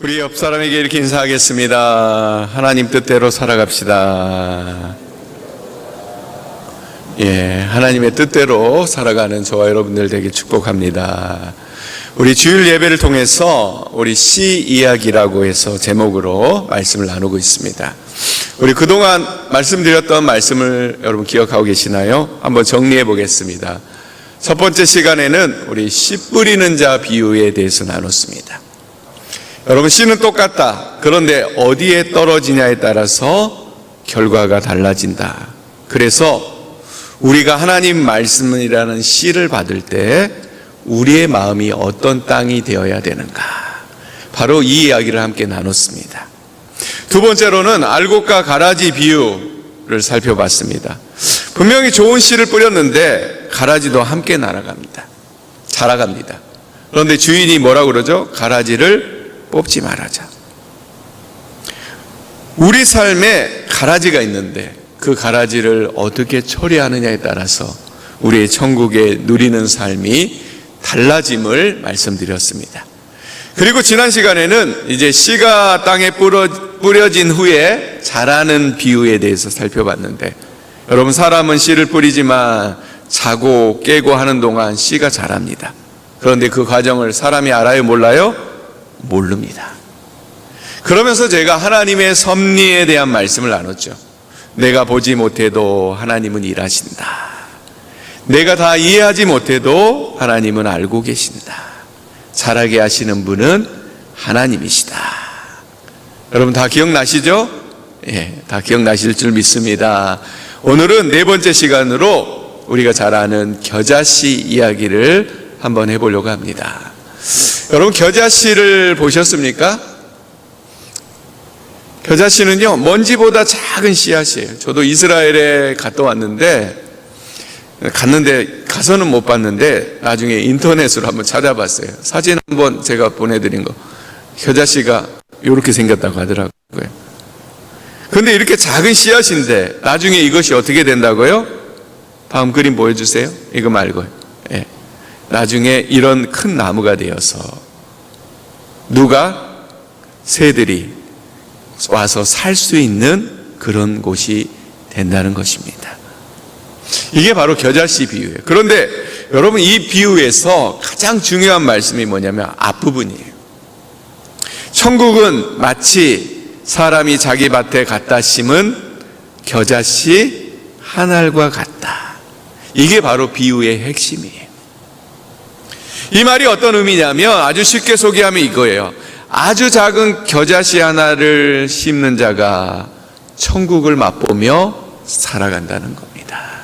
우리 옆 사람에게 이렇게 인사하겠습니다. 하나님 뜻대로 살아갑시다. 하나님의 뜻대로 살아가는 저와 여러분들 되게 축복합니다. 우리 주일 예배를 통해서 우리 시 이야기라고 해서 제목으로 말씀을 나누고 있습니다. 우리 그동안 말씀드렸던 말씀을 여러분 기억하고 계시나요? 한번 정리해 보겠습니다. 첫 번째 시간에는 우리 씨 뿌리는 자 비유에 대해서 나눴습니다. 여러분, 씨는 똑같다. 그런데 어디에 떨어지냐에 따라서 결과가 달라진다. 그래서 우리가 하나님 말씀이라는 씨를 받을 때 우리의 마음이 어떤 땅이 되어야 되는가, 바로 이 이야기를 함께 나눴습니다. 두 번째로는 알곡과 가라지 비유를 살펴봤습니다. 분명히 좋은 씨를 뿌렸는데 가라지도 함께 자라갑니다. 그런데 주인이 뭐라고 그러죠? 가라지를 뽑지 말아자. 우리 삶에 가라지가 있는데 그 가라지를 어떻게 처리하느냐에 따라서 우리의 천국에 누리는 삶이 달라짐을 말씀드렸습니다. 그리고 지난 시간에는 이제 씨가 땅에 뿌려진 후에 자라는 비유에 대해서 살펴봤는데, 여러분, 사람은 씨를 뿌리지만 자고 깨고 하는 동안 씨가 자랍니다. 그런데 그 과정을 사람이 알아요, 몰라요? 모릅니다. 그러면서 제가 하나님의 섭리에 대한 말씀을 나눴죠. 내가 보지 못해도 하나님은 일하신다. 내가 다 이해하지 못해도 하나님은 알고 계신다. 자라게 하시는 분은 하나님이시다. 여러분 다 기억나시죠? 다 기억나실 줄 믿습니다. 오늘은 네 번째 시간으로 우리가 잘 아는 겨자씨 이야기를 한번 해보려고 합니다. 여러분, 겨자씨를 보셨습니까? 겨자씨는요, 먼지보다 작은 씨앗이에요. 저도 이스라엘에 가서는 못 봤는데 나중에 인터넷으로 한번 찾아봤어요. 사진 한번 제가 보내드린 거. 겨자씨가 이렇게 생겼다고 하더라고요. 그런데 이렇게 작은 씨앗인데 나중에 이것이 어떻게 된다고요? 다음 그림 보여주세요. 이거 말고요. 나중에 이런 큰 나무가 되어서 새들이 와서 살 수 있는 그런 곳이 된다는 것입니다. 이게 바로 겨자씨 비유예요. 그런데 여러분, 이 비유에서 가장 중요한 말씀이 뭐냐면 앞부분이에요. 천국은 마치 사람이 자기 밭에 갖다 심은 겨자씨 한 알과 같다. 이게 바로 비유의 핵심이에요. 이 말이 어떤 의미냐면, 아주 쉽게 소개하면 이거예요. 아주 작은 겨자씨 하나를 심는 자가 천국을 맛보며 살아간다는 겁니다.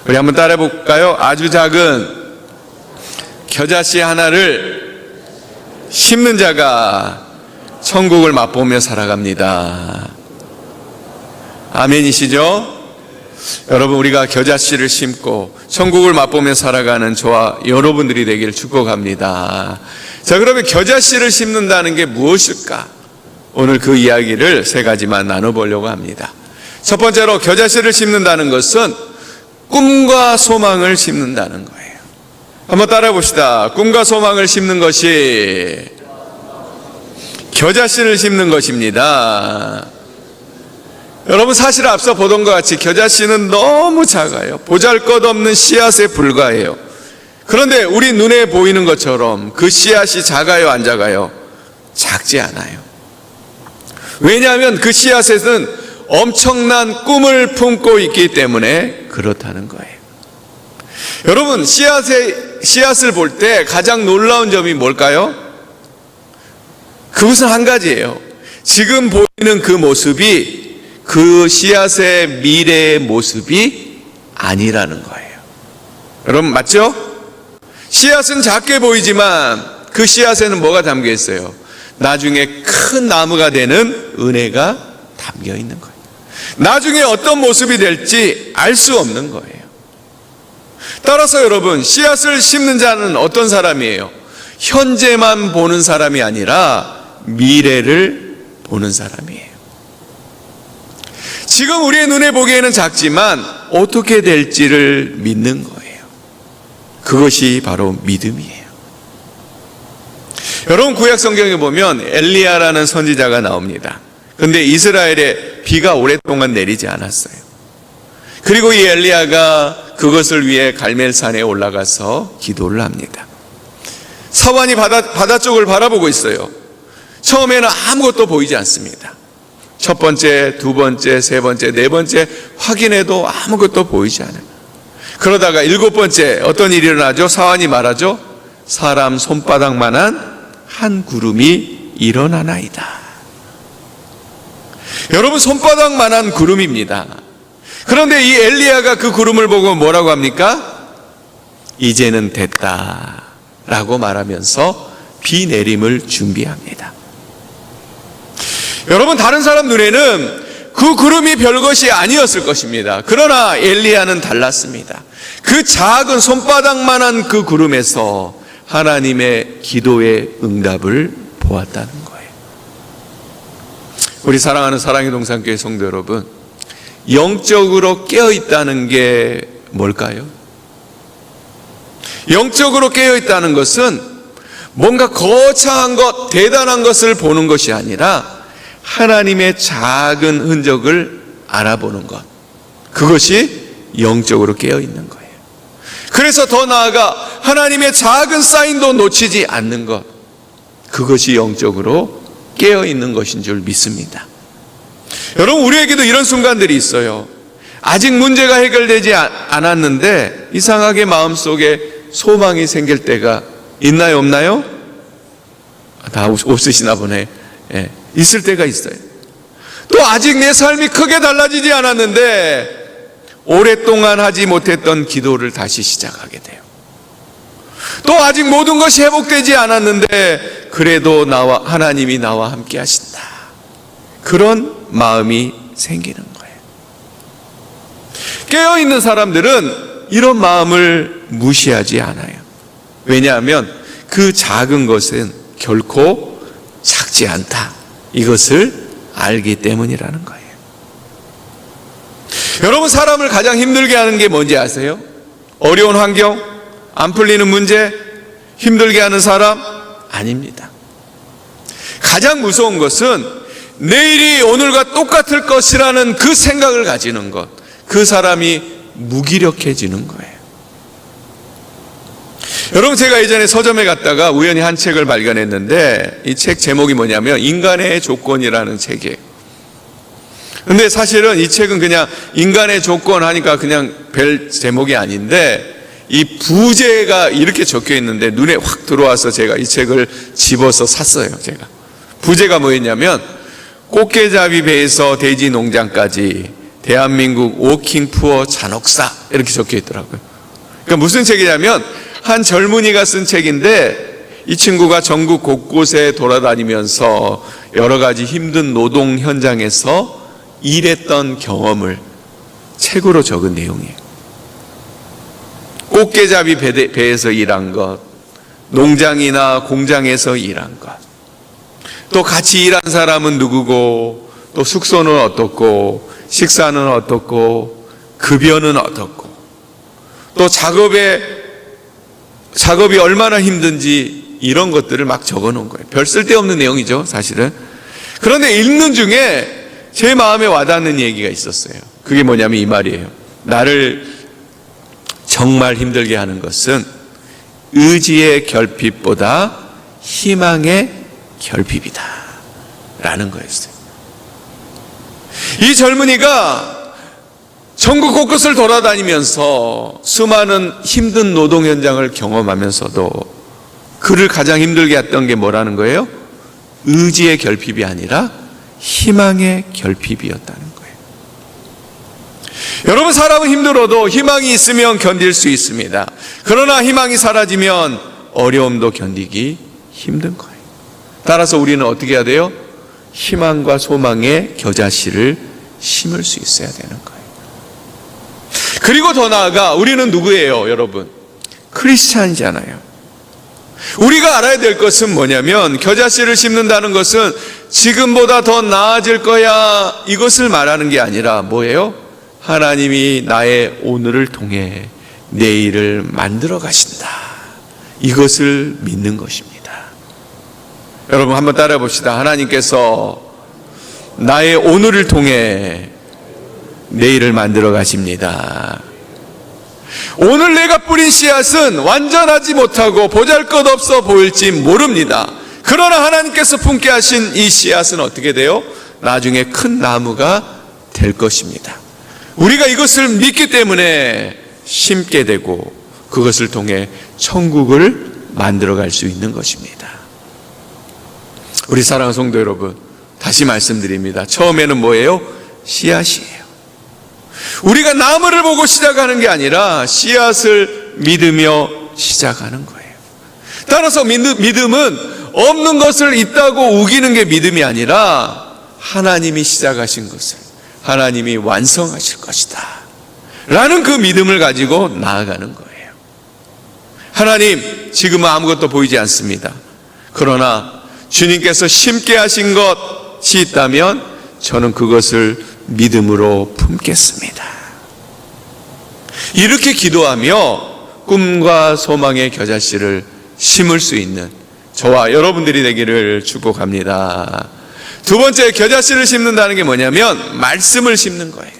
우리 한번 따라해 볼까요? 아주 작은 겨자씨 하나를 심는 자가 천국을 맛보며 살아갑니다. 아멘이시죠? 여러분, 우리가 겨자씨를 심고 천국을 맛보며 살아가는 저와 여러분들이 되기를 축복합니다. 자, 그러면 겨자씨를 심는다는 게 무엇일까? 오늘 그 이야기를 세 가지만 나눠보려고 합니다. 첫 번째로, 겨자씨를 심는다는 것은 꿈과 소망을 심는다는 거예요. 한번 따라해 봅시다. 꿈과 소망을 심는 것이 겨자씨를 심는 것입니다. 여러분, 사실 앞서 보던 것 같이 겨자씨는 너무 작아요. 보잘것없는 씨앗에 불과해요. 그런데 우리 눈에 보이는 것처럼 그 씨앗이 작아요, 안 작아요? 작지 않아요. 왜냐하면 그 씨앗에는 엄청난 꿈을 품고 있기 때문에 그렇다는 거예요. 여러분, 씨앗을 볼 때 가장 놀라운 점이 뭘까요? 그것은 한 가지예요. 지금 보이는 그 모습이 그 씨앗의 미래의 모습이 아니라는 거예요. 여러분, 맞죠? 씨앗은 작게 보이지만 그 씨앗에는 뭐가 담겨 있어요? 나중에 큰 나무가 되는 은혜가 담겨 있는 거예요. 나중에 어떤 모습이 될지 알 수 없는 거예요. 따라서 여러분, 씨앗을 심는 자는 어떤 사람이에요? 현재만 보는 사람이 아니라 미래를 보는 사람이에요. 지금 우리의 눈에 보기에는 작지만 어떻게 될지를 믿는 거예요. 그것이 바로 믿음이에요. 여러분, 구약 성경에 보면 엘리야라는 선지자가 나옵니다. 근데 이스라엘에 비가 오랫동안 내리지 않았어요. 그리고 이 엘리야가 그것을 위해 갈멜산에 올라가서 기도를 합니다. 사환이 바다 쪽을 바라보고 있어요. 처음에는 아무것도 보이지 않습니다. 첫 번째, 두 번째, 세 번째, 네 번째 확인해도 아무것도 보이지 않아요. 그러다가 일곱 번째 어떤 일이 일어나죠? 사환이 말하죠. 사람 손바닥만한 한 구름이 일어나나이다. 여러분, 손바닥만한 구름입니다. 그런데 이 엘리야가 그 구름을 보고 뭐라고 합니까? 이제는 됐다 라고 말하면서 비 내림을 준비합니다. 여러분, 다른 사람 눈에는 그 구름이 별것이 아니었을 것입니다. 그러나 엘리야는 달랐습니다. 그 작은 손바닥만한 그 구름에서 하나님의 기도의 응답을 보았다는 거예요. 우리 사랑하는 사랑의 동산교회 성도 여러분, 영적으로 깨어있다는 게 뭘까요? 영적으로 깨어있다는 것은 뭔가 거창한 것, 대단한 것을 보는 것이 아니라 하나님의 작은 흔적을 알아보는 것, 그것이 영적으로 깨어있는 거예요. 그래서 더 나아가 하나님의 작은 사인도 놓치지 않는 것, 그것이 영적으로 깨어있는 것인 줄 믿습니다. 여러분, 우리에게도 이런 순간들이 있어요. 아직 문제가 해결되지 않았는데 이상하게 마음속에 소망이 생길 때가 있나요, 없나요? 다 없으시나 보네. 예, 있을 때가 있어요. 또 아직 내 삶이 크게 달라지지 않았는데 오랫동안 하지 못했던 기도를 다시 시작하게 돼요. 또 아직 모든 것이 회복되지 않았는데 그래도 하나님이 나와 함께 하신다, 그런 마음이 생기는 거예요. 깨어있는 사람들은 이런 마음을 무시하지 않아요. 왜냐하면 그 작은 것은 결코 작지 않다, 이것을 알기 때문이라는 거예요. 여러분, 사람을 가장 힘들게 하는 게 뭔지 아세요? 어려운 환경, 안 풀리는 문제, 힘들게 하는 사람? 아닙니다. 가장 무서운 것은 내일이 오늘과 똑같을 것이라는 그 생각을 가지는 것, 그 사람이 무기력해지는 거예요. 여러분, 제가 예전에 서점에 갔다가 우연히 한 책을 발견했는데 이 책 제목이 뭐냐면 인간의 조건이라는 책이에요. 근데 사실은 이 책은 그냥 인간의 조건 하니까 그냥 별 제목이 아닌데 이 부제가 이렇게 적혀 있는데 눈에 확 들어와서 제가 이 책을 집어서 샀어요. 제가 부제가 뭐였냐면 꽃게잡이 배에서 돼지 농장까지 대한민국 워킹 푸어 잔혹사, 이렇게 적혀 있더라고요. 그러니까 무슨 책이냐면 한 젊은이가 쓴 책인데 이 친구가 전국 곳곳에 돌아다니면서 여러 가지 힘든 노동 현장에서 일했던 경험을 책으로 적은 내용이에요. 꽃게잡이 배에서 일한 것, 농장이나 공장에서 일한 것, 또 같이 일한 사람은 누구고, 또 숙소는 어떻고, 식사는 어떻고, 급여는 어떻고, 또 작업이 얼마나 힘든지 이런 것들을 막 적어 놓은 거예요. 별 쓸데없는 내용이죠, 사실은. 그런데 읽는 중에 제 마음에 와닿는 얘기가 있었어요. 그게 뭐냐면 이 말이에요. 나를 정말 힘들게 하는 것은 의지의 결핍보다 희망의 결핍이다 라는 거였어요. 이 젊은이가 전국 곳곳을 돌아다니면서 수많은 힘든 노동 현장을 경험하면서도 그를 가장 힘들게 했던 게 뭐라는 거예요? 의지의 결핍이 아니라 희망의 결핍이었다는 거예요. 여러분, 사람은 힘들어도 희망이 있으면 견딜 수 있습니다. 그러나 희망이 사라지면 어려움도 견디기 힘든 거예요. 따라서 우리는 어떻게 해야 돼요? 희망과 소망의 겨자씨를 심을 수 있어야 되는 거예요. 그리고 더 나아가 우리는 누구예요, 여러분? 크리스찬이잖아요. 우리가 알아야 될 것은 뭐냐면 겨자씨를 심는다는 것은 지금보다 더 나아질 거야, 이것을 말하는 게 아니라 뭐예요? 하나님이 나의 오늘을 통해 내, 내일을 만들어 가신다. 이것을 믿는 것입니다. 이것을 믿는 것입니다. 여러분, 사람은 힘들어도 희망이 있으면 견딜 수 있습니다. 그러나 희망이 사라지면 어려움도 견디기 힘든 거예요. 여러분 한번 따라해 봅시다. 하나님께서 나의 오늘을 통해 내일을 만들어 가십니다. 오늘 내가 뿌린 씨앗은 완전하지 못하고 보잘것없어 보일지 모릅니다. 그러나 하나님께서 품게 하신 이 씨앗은 어떻게 돼요? 나중에 큰 나무가 될 것입니다. 우리가 이것을 믿기 때문에 심게 되고 그것을 통해 천국을 만들어갈 수 있는 것입니다. 우리 사랑하는 성도 여러분, 다시 말씀드립니다. 처음에는 뭐예요? 씨앗이에요. 우리가 나무를 보고 시작하는 게 아니라 씨앗을 믿으며 시작하는 거예요. 따라서 믿음은 없는 것을 있다고 우기는 게 믿음이 아니라 하나님이 시작하신 것을 하나님이 완성하실 것이다 라는 그 믿음을 가지고 나아가는 거예요. 하나님, 지금은 아무것도 보이지 않습니다. 그러나 주님께서 심게 하신 것이 있다면 저는 그것을 믿음으로 품겠습니다. 이렇게 기도하며 꿈과 소망의 겨자씨를 심을 수 있는 저와 여러분들이 되기를 축복합니다. 두 번째, 겨자씨를 심는다는 게 뭐냐면 말씀을 심는 거예요.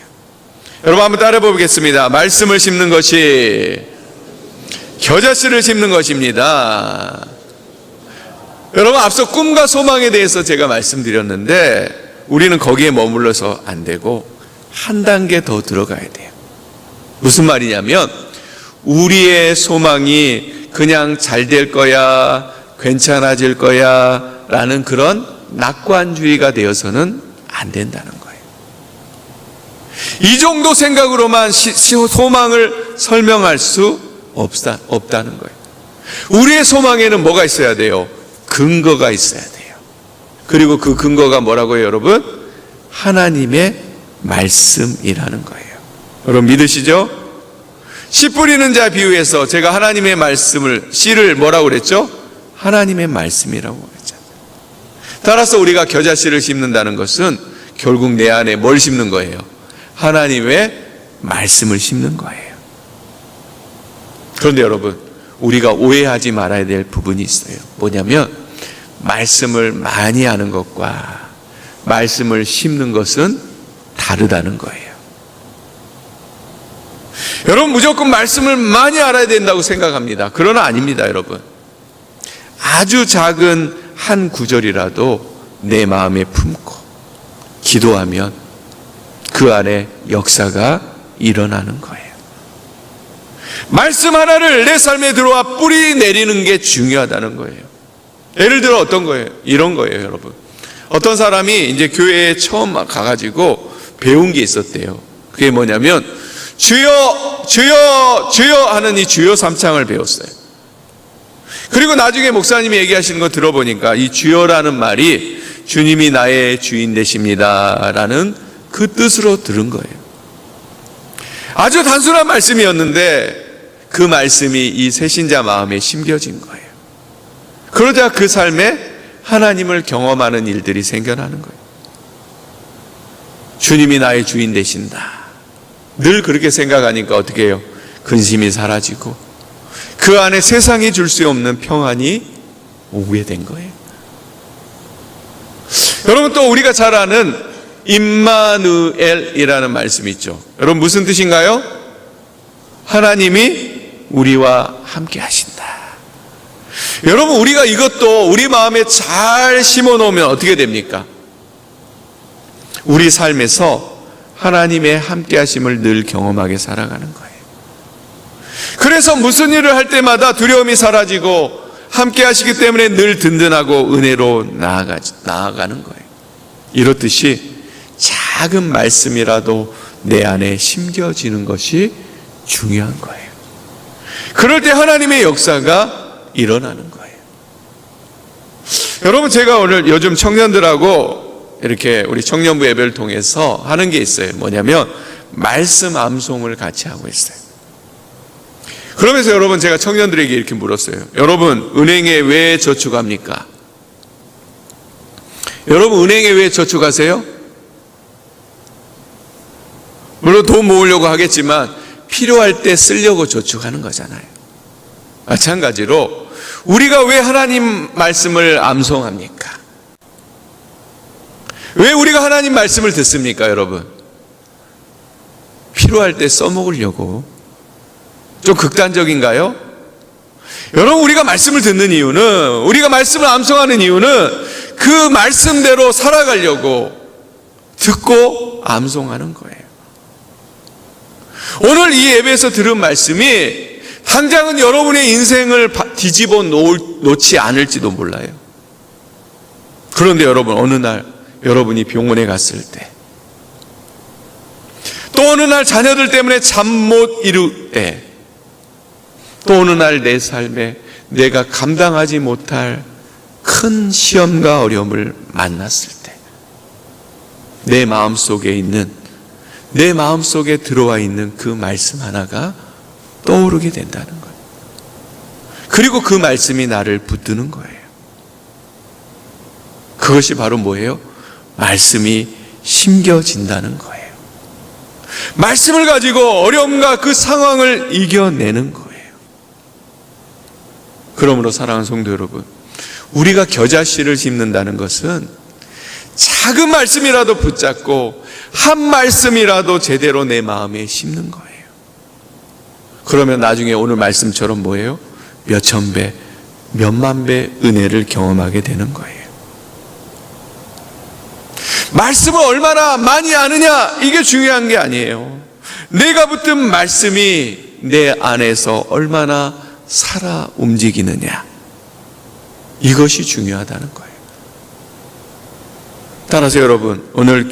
여러분 한번 따라해 보겠습니다. 말씀을 심는 것이 겨자씨를 심는 것입니다. 여러분, 앞서 꿈과 소망에 대해서 제가 말씀드렸는데 우리는 거기에 머물러서 안 되고 한 단계 더 들어가야 돼요. 무슨 말이냐면 우리의 소망이 그냥 잘 될 거야, 괜찮아질 거야 라는 그런 낙관주의가 되어서는 안 된다는 거예요. 이 정도 생각으로만 소망을 설명할 수 없다는 거예요. 우리의 소망에는 뭐가 있어야 돼요? 근거가 있어야 돼요. 그리고 그 근거가 뭐라고요, 여러분? 하나님의 말씀이라는 거예요. 여러분 믿으시죠? 씨 뿌리는 자 비유에서 제가 하나님의 말씀을, 씨를 뭐라고 그랬죠? 하나님의 말씀이라고 그랬잖아요. 따라서 우리가 겨자씨를 심는다는 것은 결국 내 안에 뭘 심는 거예요? 하나님의 말씀을 심는 거예요. 그런데 여러분, 우리가 오해하지 말아야 될 부분이 있어요. 뭐냐면 말씀을 많이 아는 것과 말씀을 심는 것은 다르다는 거예요. 여러분, 무조건 말씀을 많이 알아야 된다고 생각합니다. 그러나 아닙니다, 여러분. 아주 작은 한 구절이라도 내 마음에 품고 기도하면 그 안에 역사가 일어나는 거예요. 말씀 하나를 내 삶에 들어와 뿌리 내리는 게 중요하다는 거예요. 예를 들어 어떤 거예요? 이런 거예요, 여러분. 어떤 사람이 이제 교회에 처음 가가지고 배운 게 있었대요. 그게 뭐냐면 주여 주여 주여 하는 이 주여 삼창을 배웠어요. 그리고 나중에 목사님이 얘기하시는 거 들어보니까 이 주여라는 말이 주님이 나의 주인 되십니다 라는 그 뜻으로 들은 거예요. 아주 단순한 말씀이었는데 그 말씀이 이 새신자 마음에 심겨진 거예요. 그러자 그 삶에 하나님을 경험하는 일들이 생겨나는 거예요. 주님이 나의 주인 되신다. 늘 그렇게 생각하니까 어떻게 해요? 근심이 사라지고 그 안에 세상이 줄 수 없는 평안이 오게 된 거예요. 여러분, 또 우리가 잘 아는 임마누엘이라는 말씀이 있죠. 여러분 무슨 뜻인가요? 하나님이 우리와 함께 하신다. 여러분, 우리가 이것도 우리 마음에 잘 심어 놓으면 어떻게 됩니까? 우리 삶에서 하나님의 함께 하심을 늘 경험하게 살아가는 거예요. 그래서 무슨 일을 할 때마다 두려움이 사라지고 함께 하시기 때문에 늘 든든하고 은혜로 나아가는 거예요. 이렇듯이 작은 말씀이라도 내 안에 심겨지는 것이 중요한 거예요. 그럴 때 하나님의 역사가 일어나는 거예요. 여러분, 제가 오늘 요즘 청년들하고 이렇게 우리 청년부 예배를 통해서 하는 게 있어요. 뭐냐면 말씀 암송을 같이 하고 있어요. 그러면서 여러분, 제가 청년들에게 이렇게 물었어요. 여러분, 은행에 왜 저축합니까? 여러분, 은행에 왜 저축하세요? 물론 돈 모으려고 하겠지만 필요할 때 쓰려고 저축하는 거잖아요. 마찬가지로 우리가 왜 하나님 말씀을 암송합니까? 왜 우리가 하나님 말씀을 듣습니까, 여러분? 필요할 때 써먹으려고. 좀 극단적인가요? 여러분, 우리가 말씀을 듣는 이유는, 우리가 말씀을 암송하는 이유는 그 말씀대로 살아가려고 듣고 암송하는 거예요. 오늘 이 예배에서 들은 말씀이 당장은 여러분의 인생을 뒤집어 놓지 않을지도 몰라요. 그런데 여러분, 어느 날 여러분이 병원에 갔을 때, 또 어느 날 자녀들 때문에 잠 못 이룰 때, 또 어느 날 내 삶에 내가 감당하지 못할 큰 시험과 어려움을 만났을 때, 내 마음속에 들어와 있는 그 말씀 하나가 떠오르게 된다는 거예요. 그리고 그 말씀이 나를 붙드는 거예요. 그것이 바로 뭐예요? 말씀이 심겨진다는 거예요. 말씀을 가지고 어려움과 그 상황을 이겨내는 거예요. 그러므로 사랑하는 성도 여러분, 우리가 겨자씨를 심는다는 것은 작은 말씀이라도 붙잡고 한 말씀이라도 제대로 내 마음에 심는 거예요. 그러면 나중에 오늘 말씀처럼 뭐예요? 몇천 배, 몇만 배 은혜를 경험하게 되는 거예요. 말씀을 얼마나 많이 아느냐, 이게 중요한 게 아니에요. 내가 붙든 말씀이 내 안에서 얼마나 살아 움직이느냐, 이것이 중요하다는 거예요. 따라서 여러분, 오늘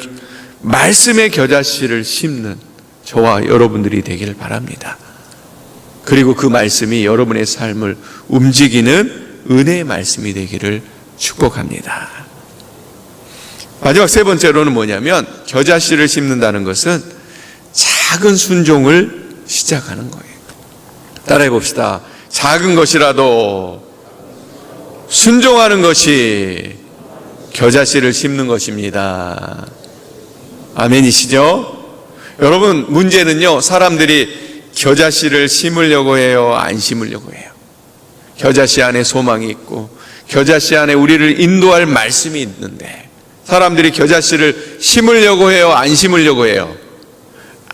말씀의 겨자씨를 심는 저와 여러분들이 되기를 바랍니다. 그리고 그 말씀이 여러분의 삶을 움직이는 은혜의 말씀이 되기를 축복합니다. 마지막 세 번째로는 뭐냐면, 겨자씨를 심는다는 것은 작은 순종을 시작하는 거예요. 따라해 봅시다. 작은 것이라도 순종하는 것이 겨자씨를 심는 것입니다. 아멘이시죠? 여러분, 문제는요, 사람들이 겨자씨를 심으려고 해요, 안 심으려고 해요? 겨자씨 안에 소망이 있고 겨자씨 안에 우리를 인도할 말씀이 있는데, 사람들이 겨자씨를 심으려고 해요, 안 심으려고 해요?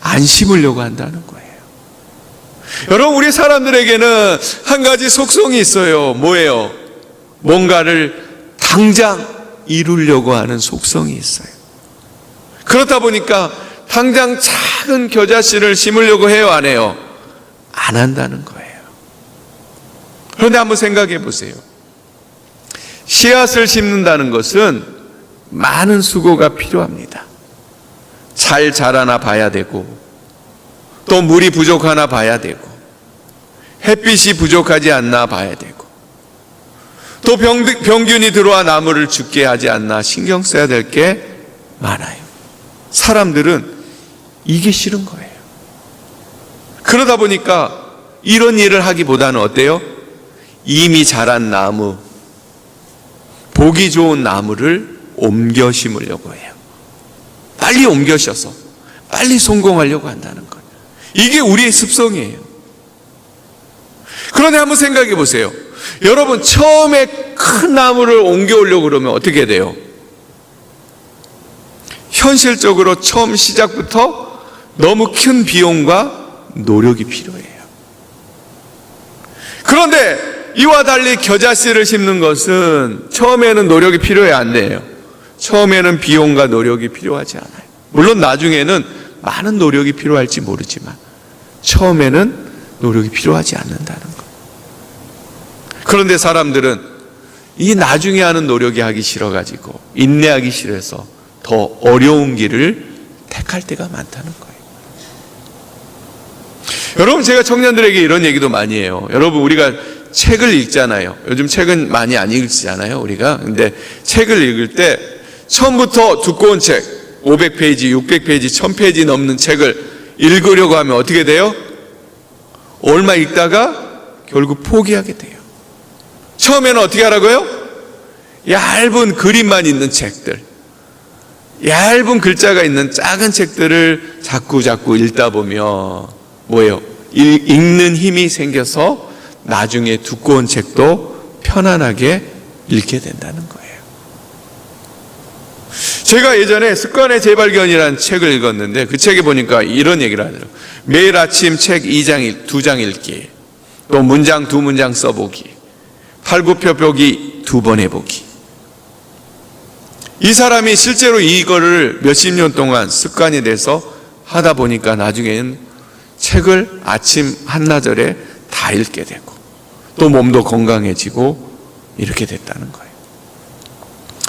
안 심으려고 한다는 거예요. 여러분, 우리 사람들에게는 한 가지 속성이 있어요. 뭐예요? 뭔가를 당장 이루려고 하는 속성이 있어요. 그렇다 보니까 당장 작은 겨자씨를 심으려고 해요, 안 해요? 안 한다는 거예요. 그런데 한번 생각해 보세요. 씨앗을 심는다는 것은 많은 수고가 필요합니다. 잘 자라나 봐야 되고, 또 물이 부족하나 봐야 되고, 햇빛이 부족하지 않나 봐야 되고, 또 병균이 들어와 나무를 죽게 하지 않나 신경 써야 될 게 많아요. 사람들은 이게 싫은 거예요. 그러다 보니까 이런 일을 하기보다는 어때요? 이미 자란 나무, 보기 좋은 나무를 옮겨 심으려고 해요. 빨리 옮겨 셔서 빨리 성공하려고 한다는 거예요. 이게 우리의 습성이에요. 그런데 한번 생각해 보세요. 여러분, 처음에 큰 나무를 옮겨오려고 그러면 어떻게 돼요? 현실적으로 처음 시작부터 너무 큰 비용과 노력이 필요해요. 그런데 이와 달리 겨자씨를 심는 것은 처음에는 노력이 필요해야 안 돼요. 처음에는 비용과 노력이 필요하지 않아요. 물론 나중에는 많은 노력이 필요할지 모르지만 처음에는 노력이 필요하지 않는다는 것. 그런데 사람들은 이 나중에 하는 노력이 하기 싫어가지고, 인내하기 싫어서 더 어려운 길을 택할 때가 많다는 거예요. 여러분, 제가 청년들에게 이런 얘기도 많이 해요. 여러분, 우리가 책을 읽잖아요. 요즘 책은 많이 안 읽잖아요, 우리가. 근데 책을 읽을 때 처음부터 두꺼운 책, 500페이지, 600페이지, 1000페이지 넘는 책을 읽으려고 하면 어떻게 돼요? 얼마 읽다가 결국 포기하게 돼요. 처음에는 어떻게 하라고요? 얇은 그림만 있는 책들, 얇은 글자가 있는 작은 책들을 자꾸 읽다 보면 뭐예요? 읽는 힘이 생겨서 나중에 두꺼운 책도 편안하게 읽게 된다는 거예요. 제가 예전에 습관의 재발견이라는 책을 읽었는데 그 책에 보니까 이런 얘기를 하더라고요. 매일 아침 책 2장 읽기, 또 문장 2문장 써보기, 팔굽혀펴기 2번 해보기. 이 사람이 실제로 이거를 몇십 년 동안 습관이 돼서 하다 보니까 나중에는 책을 아침 한나절에 다 읽게 되고 또 몸도 건강해지고 이렇게 됐다는 거예요.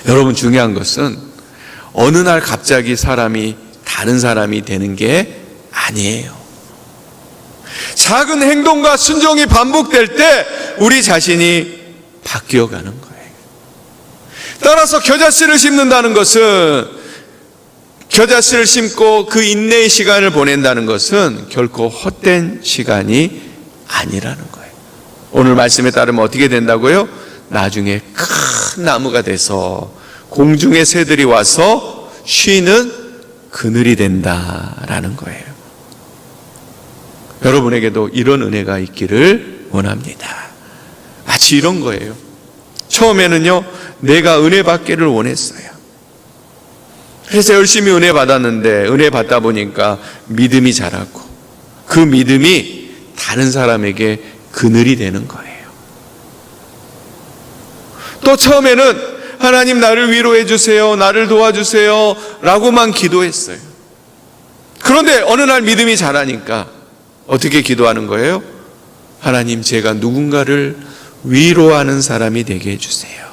여러분, 중요한 것은 어느 날 갑자기 사람이 다른 사람이 되는 게 아니에요. 작은 행동과 순종이 반복될 때 우리 자신이 바뀌어가는 거예요. 따라서 겨자씨를 심는다는 것은, 겨자씨를 심고 그 인내의 시간을 보낸다는 것은 결코 헛된 시간이 아니라는 거예요. 오늘 말씀에 따르면 어떻게 된다고요? 나중에 큰 나무가 돼서 공중의 새들이 와서 쉬는 그늘이 된다라는 거예요. 여러분에게도 이런 은혜가 있기를 원합니다. 마치 이런 거예요. 처음에는요, 내가 은혜 받기를 원했어요. 그래서 열심히 은혜 받았는데 은혜 받다 보니까 믿음이 자라고 그 믿음이 다른 사람에게 그늘이 되는 거예요. 또 처음에는 하나님 나를 위로해 주세요, 나를 도와주세요 라고만 기도했어요. 그런데 어느 날 믿음이 자라니까 어떻게 기도하는 거예요? 하나님, 제가 누군가를 위로하는 사람이 되게 해주세요.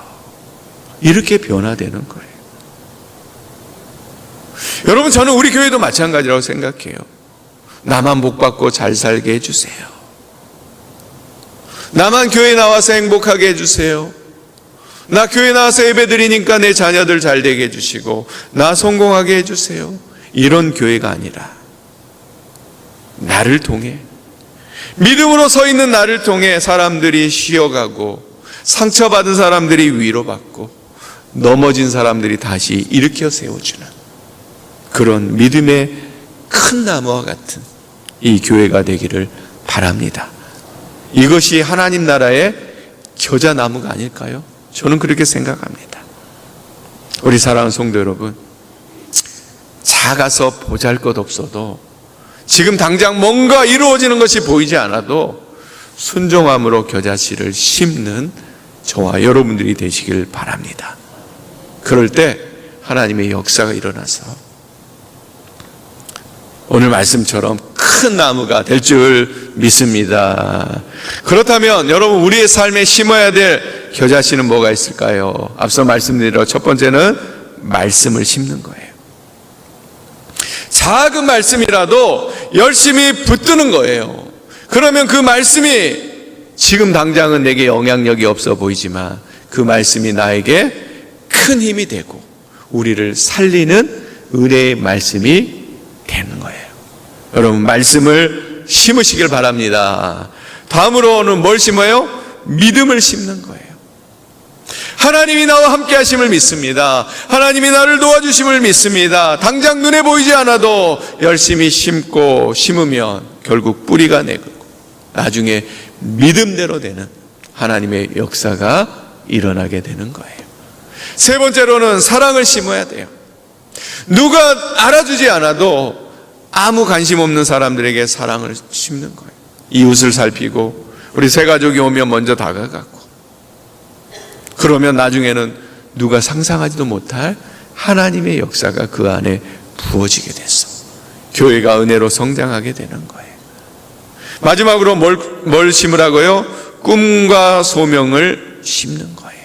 이렇게 변화되는 거예요. 여러분, 저는 우리 교회도 마찬가지라고 생각해요. 나만 복 받고 잘 살게 해주세요. 나만 교회 나와서 행복하게 해주세요. 나 교회 나와서 예배 드리니까 내 자녀들 잘 되게 해주시고 나 성공하게 해주세요. 이런 교회가 아니라 나를 통해, 믿음으로 서 있는 나를 통해 사람들이 쉬어가고 상처받은 사람들이 위로받고 넘어진 사람들이 다시 일으켜 세워주는 그런 믿음의 큰 나무와 같은 이 교회가 되기를 바랍니다. 이것이 하나님 나라의 겨자나무가 아닐까요? 저는 그렇게 생각합니다. 우리 사랑하는 성도 여러분, 작아서 보잘것없어도 지금 당장 뭔가 이루어지는 것이 보이지 않아도 순종함으로 겨자씨를 심는 저와 여러분들이 되시길 바랍니다. 그럴 때 하나님의 역사가 일어나서 오늘 말씀처럼 큰 나무가 될 줄 믿습니다. 그렇다면 여러분, 우리의 삶에 심어야 될 겨자씨는 뭐가 있을까요? 앞서 말씀드린 첫 번째는 말씀을 심는 거예요. 작은 말씀이라도 열심히 붙드는 거예요. 그러면 그 말씀이 지금 당장은 내게 영향력이 없어 보이지만 그 말씀이 나에게 큰 힘이 되고 우리를 살리는 은혜의 말씀이 되는 거예요. 여러분, 말씀을 심으시길 바랍니다. 다음으로는 뭘 심어요? 믿음을 심는 거예요. 하나님이 나와 함께 하심을 믿습니다. 하나님이 나를 도와주심을 믿습니다. 당장 눈에 보이지 않아도 열심히 심으면 결국 뿌리가 내고 나중에 믿음대로 되는 하나님의 역사가 일어나게 되는 거예요. 세 번째로는 사랑을 심어야 돼요. 누가 알아주지 않아도 아무 관심 없는 사람들에게 사랑을 심는 거예요. 이웃을 살피고 우리 새 가족이 오면 먼저 다가가고, 그러면 나중에는 누가 상상하지도 못할 하나님의 역사가 그 안에 부어지게 됐어. 교회가 은혜로 성장하게 되는 거예요. 마지막으로 뭘 심으라고요? 꿈과 소명을 심는 거예요.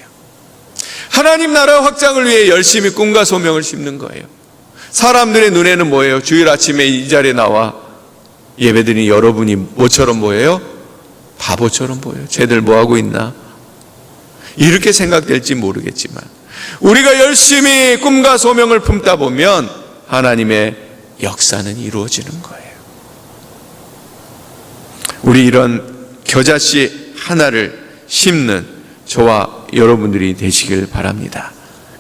하나님 나라 확장을 위해 열심히 꿈과 소명을 심는 거예요. 사람들의 눈에는 뭐예요? 주일 아침에 이 자리에 나와 예배드린 여러분이 뭐처럼 보여요? 바보처럼 보여요. 쟤들 뭐하고 있나? 이렇게 생각될지 모르겠지만 우리가 열심히 꿈과 소명을 품다 보면 하나님의 역사는 이루어지는 거예요. 우리 이런 겨자씨 하나를 심는 저와 여러분들이 되시길 바랍니다.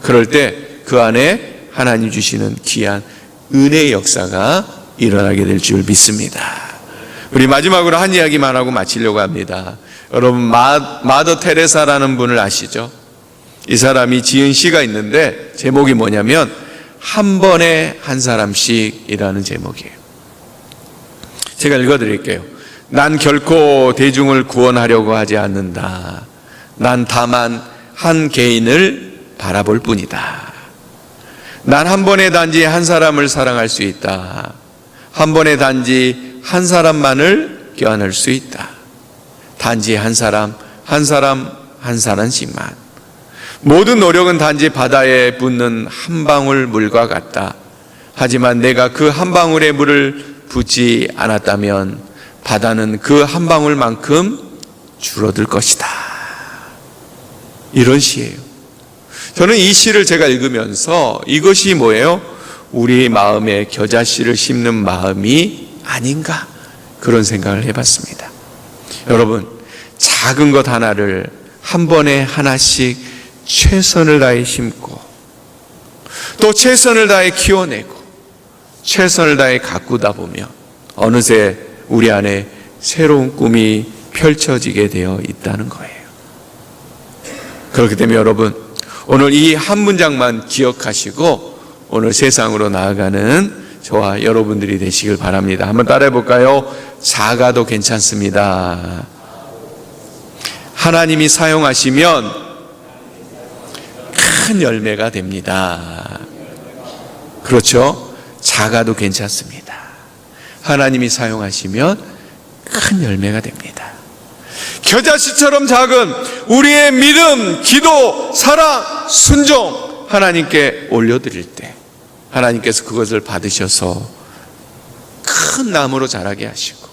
그럴 때 그 안에 하나님 주시는 귀한 은혜의 역사가 일어나게 될 줄 믿습니다. 우리 마지막으로 한 이야기만 하고 마치려고 합니다. 여러분 마더 테레사라는 분을 아시죠? 이 사람이 지은 시가 있는데 제목이 뭐냐면 한 번에 한 사람씩이라는 제목이에요. 제가 읽어드릴게요. 난 결코 대중을 구원하려고 하지 않는다. 난 다만 한 개인을 바라볼 뿐이다. 난 한 번에 단지 한 사람을 사랑할 수 있다. 한 번에 단지 한 사람만을 껴안을 수 있다. 단지 한 사람씩만. 모든 노력은 단지 바다에 붓는 한 방울 물과 같다. 하지만 내가 그 한 방울의 물을 붓지 않았다면 바다는 그 한 방울만큼 줄어들 것이다. 이런 시예요. 저는 이 시를 제가 읽으면서 이것이 뭐예요? 우리 마음에 겨자씨를 심는 마음이 아닌가, 그런 생각을 해봤습니다. 여러분, 작은 것 하나를 한 번에 하나씩 최선을 다해 심고 또 최선을 다해 키워내고 최선을 다해 가꾸다 보면 어느새 우리 안에 새로운 꿈이 펼쳐지게 되어 있다는 거예요. 그렇기 때문에 여러분, 오늘 이 한 문장만 기억하시고 오늘 세상으로 나아가는 저와 여러분들이 되시길 바랍니다. 한번 따라해 볼까요? 작아도 괜찮습니다. 하나님이 사용하시면 큰 열매가 됩니다. 그렇죠? 작아도 괜찮습니다. 하나님이 사용하시면 큰 열매가 됩니다. 겨자씨처럼 작은 우리의 믿음, 기도, 사랑, 순종 하나님께 올려드릴 때 하나님께서 그것을 받으셔서 큰 나무로 자라게 하시고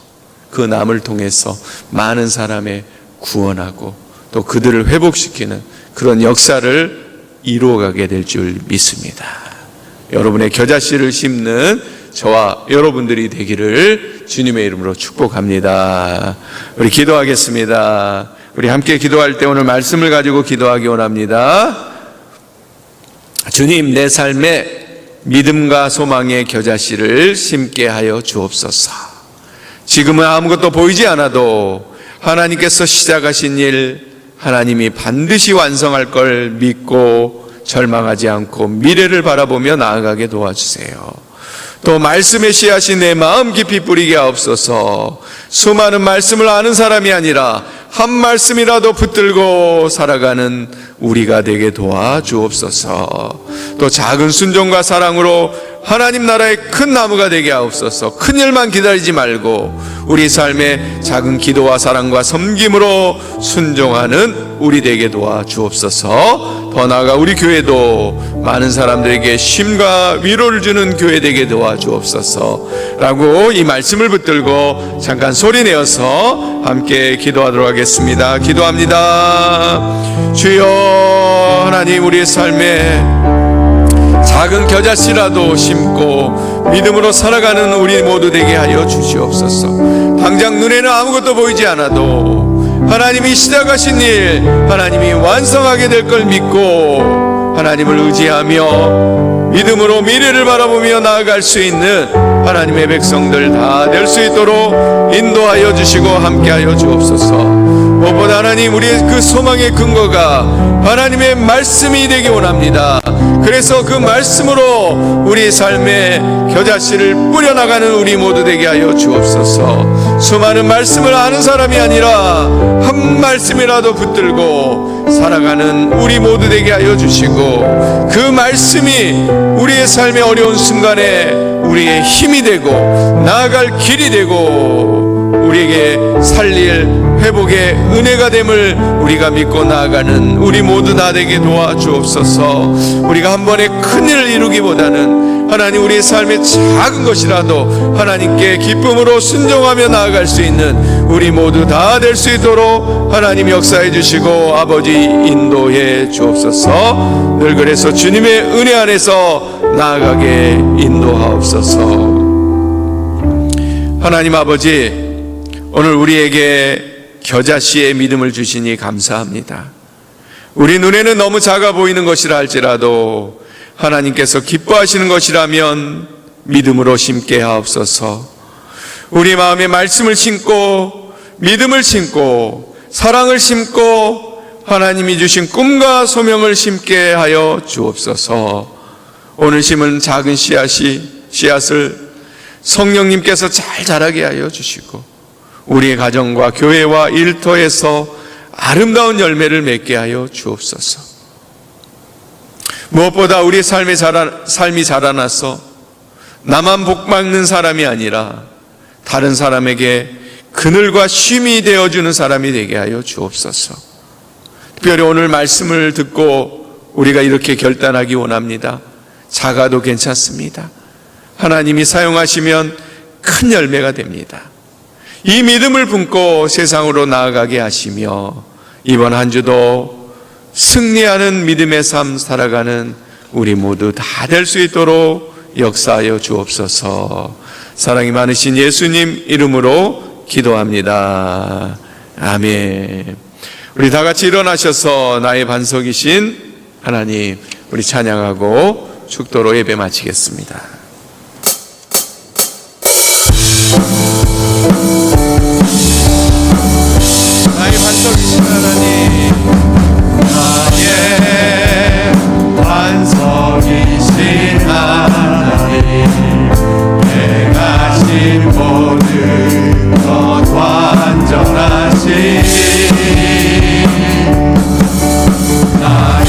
그 나무를 통해서 많은 사람의 구원하고 또 그들을 회복시키는 그런 역사를 이루어가게 될 줄 믿습니다. 여러분의 겨자씨를 심는 저와 여러분들이 되기를 주님의 이름으로 축복합니다. 우리 기도하겠습니다. 우리 함께 기도할 때 오늘 말씀을 가지고 기도하기 원합니다. 주님, 내 삶에 믿음과 소망의 겨자씨를 심게 하여 주옵소서. 지금은 아무것도 보이지 않아도 하나님께서 시작하신 일 하나님이 반드시 완성할 걸 믿고 절망하지 않고 미래를 바라보며 나아가게 도와주세요. 또 말씀의 씨앗이 내 마음 깊이 뿌리게 하옵소서. 수많은 말씀을 아는 사람이 아니라 한 말씀이라도 붙들고 살아가는 우리가 되게 도와주옵소서. 또 작은 순종과 사랑으로 하나님 나라의 큰 나무가 되게 하옵소서. 큰 일만 기다리지 말고 우리 삶의 작은 기도와 사랑과 섬김으로 순종하는 우리 되게 도와주옵소서. 더 나아가 우리 교회도 많은 사람들에게 쉼과 위로를 주는 교회 되게 도와주옵소서 라고 이 말씀을 붙들고 잠깐 소리내어서 함께 기도하도록 하겠습니다. 기도합니다. 주여, 하나님, 우리의 삶에 작은 겨자씨라도 심고 믿음으로 살아가는 우리 모두 되게 하여 주시옵소서. 당장 눈에는 아무것도 보이지 않아도 하나님이 시작하신 일 하나님이 완성하게 될 걸 믿고 하나님을 의지하며 믿음으로 미래를 바라보며 나아갈 수 있는 하나님의 백성들 다 될 수 있도록 인도하여 주시고 함께하여 주옵소서. 무엇보다 하나님, 우리의 그 소망의 근거가 하나님의 말씀이 되기 원합니다. 그래서 그 말씀으로 우리 삶에 겨자씨를 뿌려나가는 우리 모두 되게 하여 주옵소서. 수많은 말씀을 아는 사람이 아니라 한 말씀이라도 붙들고 살아가는 우리 모두 되게 하여 주시고 그 말씀이 우리의 삶의 어려운 순간에 우리의 힘이 되고 나아갈 길이 되고 우리에게 살릴 회복의 은혜가 됨을 우리가 믿고 나아가는 우리 모두 다 되게 도와주옵소서. 우리가 한 번에 큰 일을 이루기보다는 하나님, 우리의 삶의 작은 것이라도 하나님께 기쁨으로 순종하며 나아갈 수 있는 우리 모두 다 될 수 있도록 하나님 역사해 주시고 아버지 인도해 주옵소서. 늘 그래서 주님의 은혜 안에서 나아가게 인도하옵소서. 하나님 아버지, 오늘 우리에게 겨자씨의 믿음을 주시니 감사합니다. 우리 눈에는 너무 작아 보이는 것이라 할지라도 하나님께서 기뻐하시는 것이라면 믿음으로 심게 하옵소서. 우리 마음에 말씀을 심고 믿음을 심고 사랑을 심고 하나님이 주신 꿈과 소명을 심게 하여 주옵소서. 오늘 심은 작은 씨앗을 성령님께서 잘 자라게 하여 주시고 우리의 가정과 교회와 일터에서 아름다운 열매를 맺게 하여 주옵소서. 무엇보다 우리의 삶이 자라나서 나만 복받는 사람이 아니라 다른 사람에게 그늘과 쉼이 되어주는 사람이 되게 하여 주옵소서. 특별히 오늘 말씀을 듣고 우리가 이렇게 결단하기 원합니다. 작아도 괜찮습니다. 하나님이 사용하시면 큰 열매가 됩니다. 이 믿음을 품고 세상으로 나아가게 하시며 이번 한 주도 승리하는 믿음의 삶 살아가는 우리 모두 다 될 수 있도록 역사하여 주옵소서. 사랑이 많으신 예수님 이름으로 기도합니다. 아멘. 우리 다 같이 일어나셔서 나의 반석이신 하나님 우리 찬양하고 축도로 예배 마치겠습니다. 나의 반석이신 하나님, 나의 반석이신 하나님, 내가 진 모든 것 완전하신 나의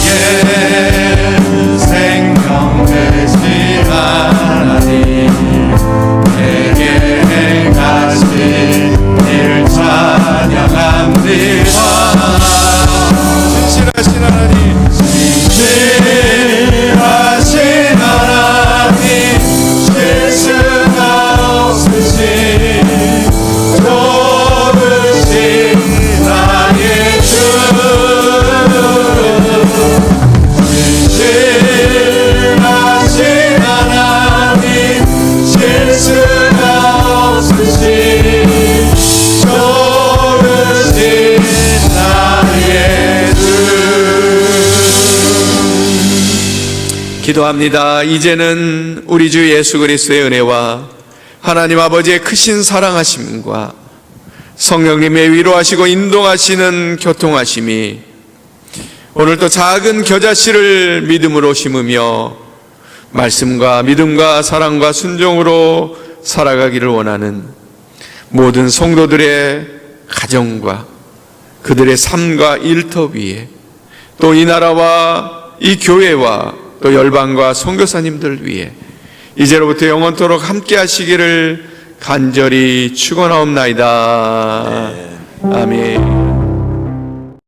생명 되신 하나님, 내게 행하신 일 찬양합니다. 진실하신 하나님, 진실하신 하나님, 실수가 없으신 좋으신 나의 주, 진실하신 하나님, 실수가 없으신 좋으신 나의 주. 기도합니다. 이제는 우리 주 예수 그리스도의 은혜와 하나님 아버지의 크신 사랑하심과 성령님의 위로하시고 인도하시는 교통하심이 오늘도 작은 겨자씨를 믿음으로 심으며 말씀과 믿음과 사랑과 순종으로 살아가기를 원하는 모든 성도들의 가정과 그들의 삶과 일터 위에 또 이 나라와 이 교회와 또 열방과 선교사님들 위해 이제로부터 영원토록 함께 하시기를 간절히 축원하옵나이다. 아멘.